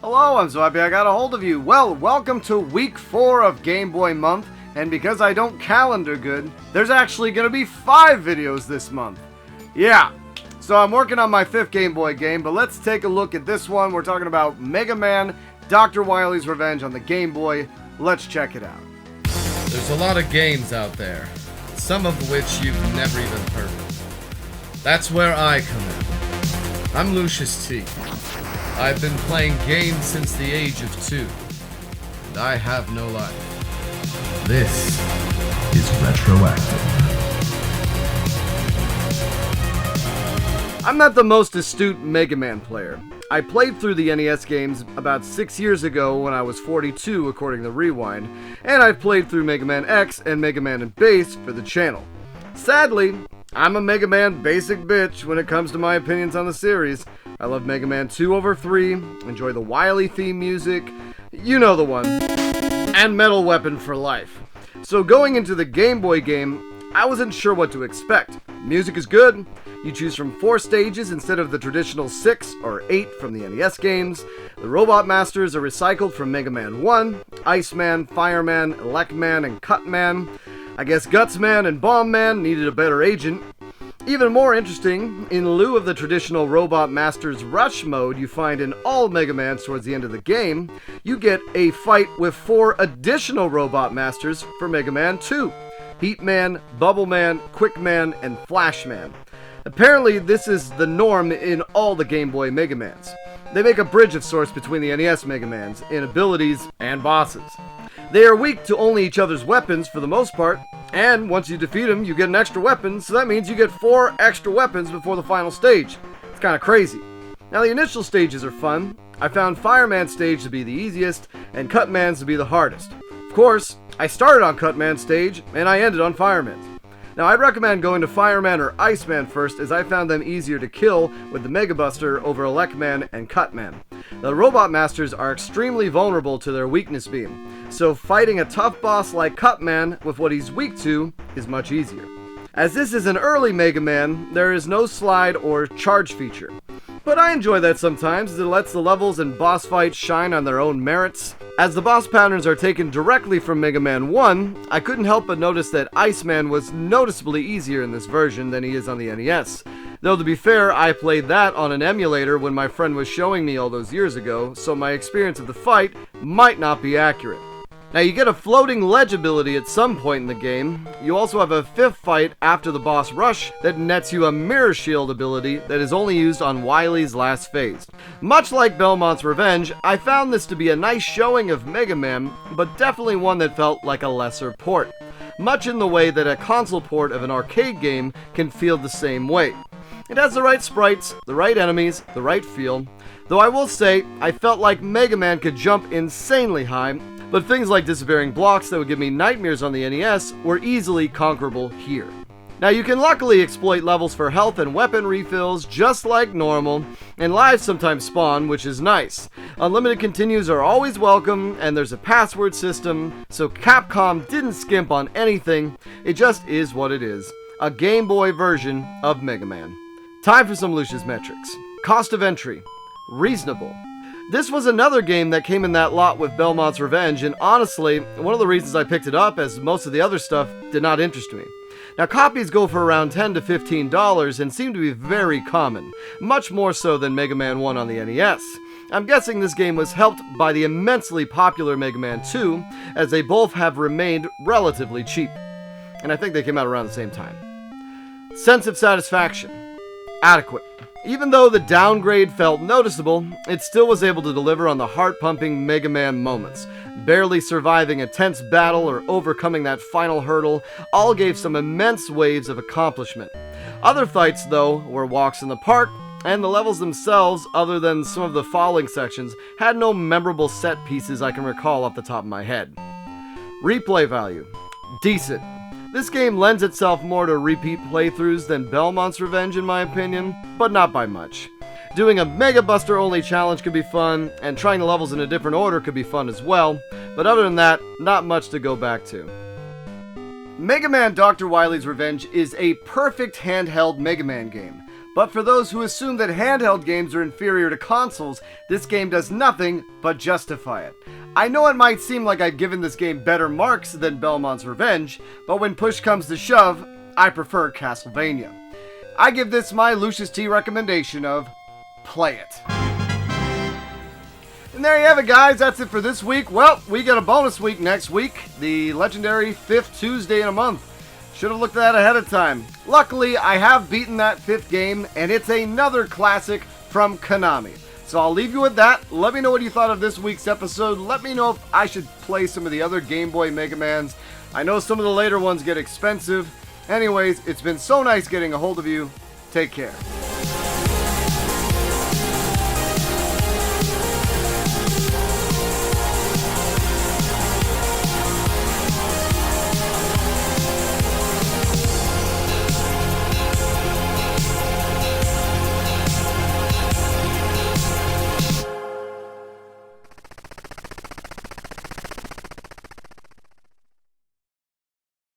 Hello, I'm so happy I got a hold of you. Well, welcome to week 4 of Game Boy month, and because I don't calendar good, there's actually going to be 5 videos this month. Yeah, so I'm working on my 5th Game Boy game, but let's take a look at this one. We're talking about Mega Man, Dr. Wily's Revenge on the Game Boy. Let's check it out. There's a lot of games out there, some of which you've never even heard of. That's where I come in. I'm Lucious T. I've been playing games since the age of 2, and I have no life. This is Retroactive. I'm not the most astute Mega Man player. I played through the NES games about 6 years ago when I was 42 according to Rewind, and I've played through Mega Man X and Mega Man and Base for the channel. Sadly, I'm a Mega Man basic bitch when it comes to my opinions on the series. I love Mega Man 2 over 3, enjoy the Wily theme music, you know the one, and Metal Weapon for life. So going into the Game Boy game, I wasn't sure what to expect. Music is good. You choose from 4 stages instead of the traditional 6 or 8 from the NES games. The Robot Masters are recycled from Mega Man 1, Iceman, Fireman, Electman, and Cutman. I guess Gutsman and Bombman needed a better agent. Even more interesting, in lieu of the traditional Robot Masters Rush mode you find in all Mega Mans towards the end of the game, you get a fight with 4 additional Robot Masters for Mega Man 2. Heatman, Bubbleman, Quickman, and Flashman. Apparently, this is the norm in all the Game Boy Mega Mans. They make a bridge of sorts between the NES Mega Mans in abilities and bosses. They are weak to only each other's weapons for the most part, and once you defeat them, you get an extra weapon, so that means you get 4 extra weapons before the final stage. It's kinda crazy. Now the initial stages are fun. I found Fireman's stage to be the easiest, and Cutman's to be the hardest. Of course, I started on Cutman's stage, and I ended on Fireman's. Now I'd recommend going to Fireman or Iceman first, as I found them easier to kill with the Mega Buster over Electman and Cutman. The Robot Masters are extremely vulnerable to their weakness beam, so fighting a tough boss like Cutman with what he's weak to is much easier. As this is an early Mega Man, there is no slide or charge feature. But I enjoy that sometimes, as it lets the levels and boss fights shine on their own merits. As the boss patterns are taken directly from Mega Man 1, I couldn't help but notice that Iceman was noticeably easier in this version than he is on the NES. Though to be fair, I played that on an emulator when my friend was showing me all those years ago, so my experience of the fight might not be accurate. Now you get a floating ledge ability at some point in the game. You also have a 5th fight after the boss rush that nets you a mirror shield ability that is only used on Wily's last phase. Much like Belmont's Revenge, I found this to be a nice showing of Mega Man, but definitely one that felt like a lesser port. Much in the way that a console port of an arcade game can feel the same way. It has the right sprites, the right enemies, the right feel. Though I will say, I felt like Mega Man could jump insanely high, but things like disappearing blocks that would give me nightmares on the NES were easily conquerable here. Now you can luckily exploit levels for health and weapon refills just like normal, and lives sometimes spawn, which is nice. Unlimited continues are always welcome, and there's a password system, so Capcom didn't skimp on anything. It just is what it is. A Game Boy version of Mega Man. Time for some Lucious metrics. Cost of entry. Reasonable. This was another game that came in that lot with Belmont's Revenge, and honestly, one of the reasons I picked it up, as most of the other stuff did not interest me. Now copies go for around $10 to $15 and seem to be very common, much more so than Mega Man 1 on the NES. I'm guessing this game was helped by the immensely popular Mega Man 2, as they both have remained relatively cheap. And I think they came out around the same time. Sense of satisfaction. Adequate. Even though the downgrade felt noticeable, it still was able to deliver on the heart-pumping Mega Man moments. Barely surviving a tense battle or overcoming that final hurdle all gave some immense waves of accomplishment. Other fights, though, were walks in the park, and the levels themselves, other than some of the falling sections, had no memorable set pieces I can recall off the top of my head. Replay value. Decent. This game lends itself more to repeat playthroughs than Belmont's Revenge in my opinion, but not by much. Doing a Mega Buster only challenge could be fun, and trying the levels in a different order could be fun as well, but other than that, not much to go back to. Mega Man Dr. Wily's Revenge is a perfect handheld Mega Man game. But for those who assume that handheld games are inferior to consoles, this game does nothing but justify it. I know it might seem like I've given this game better marks than Belmont's Revenge, but when push comes to shove, I prefer Castlevania. I give this my Lucious T recommendation of play it. And there you have it, guys. That's it for this week. Well, we got a bonus week next week, the legendary 5th Tuesday in a month. Should have looked at that ahead of time. Luckily, I have beaten that 5th game, and it's another classic from Konami. So I'll leave you with that. Let me know what you thought of this week's episode. Let me know if I should play some of the other Game Boy Mega Mans. I know some of the later ones get expensive. Anyways, it's been so nice getting a hold of you. Take care.